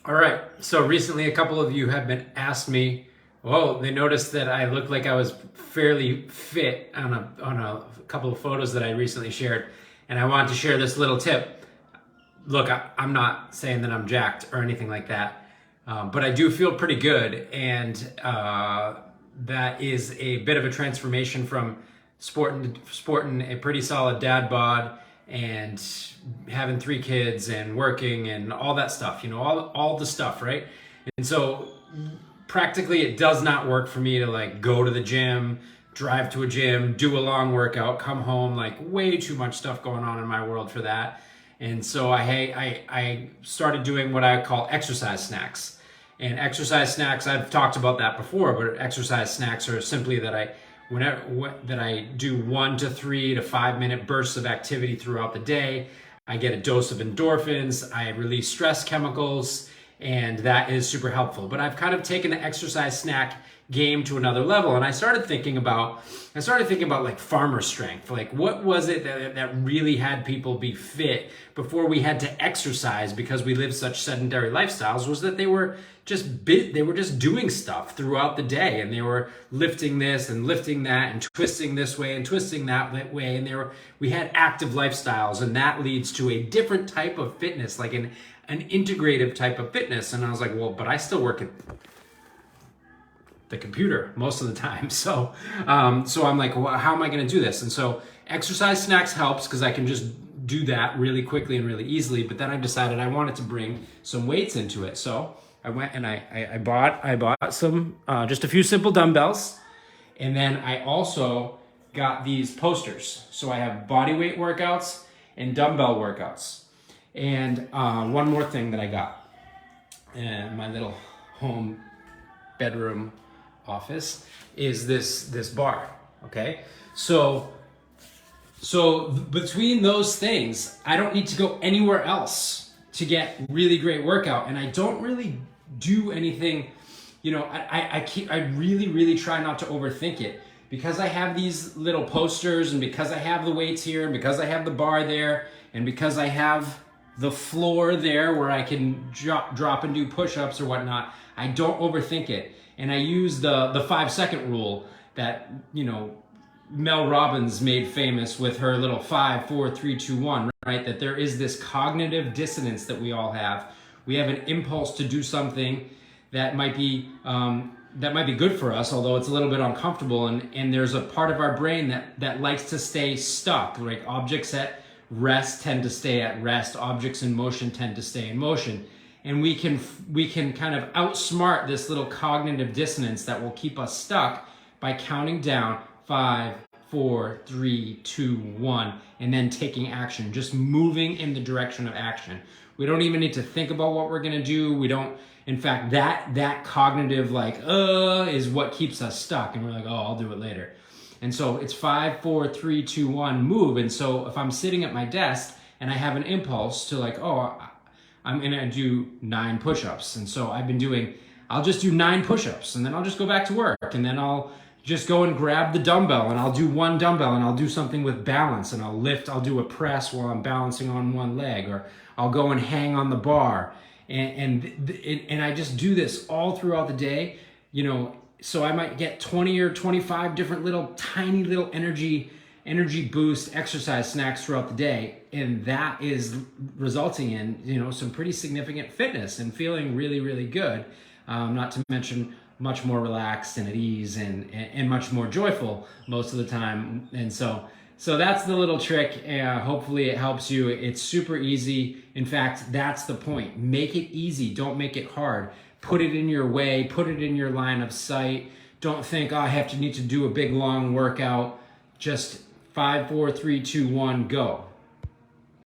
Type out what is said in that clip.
All right, so recently a couple of you have been asked me, well, they noticed that I looked like I was fairly fit on a couple of photos that I recently shared, and I wanted to share this little tip. Look, I'm not saying that I'm jacked or anything like that, but I do feel pretty good, and that is a bit of a transformation from sporting a pretty solid dad bod and having 3 kids and working and all that stuff, all the stuff, right? And so practically it does not work for me to like go to the gym, drive to a gym, do a long workout, come home, like way too much stuff going on in my world for that. And so I started doing what I call exercise snacks. And exercise snacks, I've talked about that before, but exercise snacks are simply that I do 1 to 3 to 5 minute bursts of activity throughout the day. I get a dose of endorphins, I release stress chemicals, and that is super helpful. But I've kind of taken the exercise snack game to another level, and I started thinking about like farmer strength. Like, what was it that really had people be fit before we had to exercise because we live such sedentary lifestyles? Was that they were just doing stuff throughout the day, and they were lifting this and lifting that and twisting this way and twisting that way, and we had active lifestyles, and that leads to a different type of fitness, like an integrative type of fitness. And I was like, well, but I still work at the computer most of the time. So I'm like, well, how am I going to do this? And so exercise snacks helps because I can just do that really quickly and really easily. But then I decided I wanted to bring some weights into it. So I went and I bought some, just a few simple dumbbells. And then I also got these posters. So I have body weight workouts and dumbbell workouts. And one more thing that I got in my little home bedroom office is this bar. Okay, so between those things, I don't need to go anywhere else to get really great workout, and I don't really do anything. I really try not to overthink it because I have these little posters, and because I have the weights here, and because I have the bar there, and because I have the floor there where I can drop and do push-ups or whatnot. I don't overthink it. And I use the 5-second rule that, Mel Robbins made famous with her little 5, 4, 3, 2, 1, right? That there is this cognitive dissonance that we all have. We have an impulse to do something that might be good for us, although it's a little bit uncomfortable. And there's a part of our brain that likes to stay stuck. Like objects at rest tend to stay at rest. Objects in motion tend to stay in motion. And we can kind of outsmart this little cognitive dissonance that will keep us stuck by counting down 5, 4, 3, 2, 1, and then taking action, just moving in the direction of action. We don't even need to think about what we're gonna do. We don't, in fact, that cognitive is what keeps us stuck, and we're like, oh, I'll do it later. And so it's 5, 4, 3, 2, 1, move. And so if I'm sitting at my desk and I have an impulse to I'm gonna do 9 push-ups. And so I'll just do 9 push-ups, and then I'll just go back to work, and then I'll just go and grab the dumbbell, and I'll do 1 dumbbell, and I'll do something with balance, and I'll do a press while I'm balancing on one leg, or I'll go and hang on the bar. And I just do this all throughout the day, so I might get 20 or 25 different tiny little energy boost exercise snacks throughout the day, and that is resulting in some pretty significant fitness and feeling really good, not to mention much more relaxed and at ease and much more joyful most of the time. And so that's the little trick. Hopefully it helps you. It's super easy. In fact, that's the point. Make it easy, don't make it hard. Put it in your way, put it in your line of sight. Don't think, I need to do a big long workout. Just 5, 4, 3, 2, 1, go.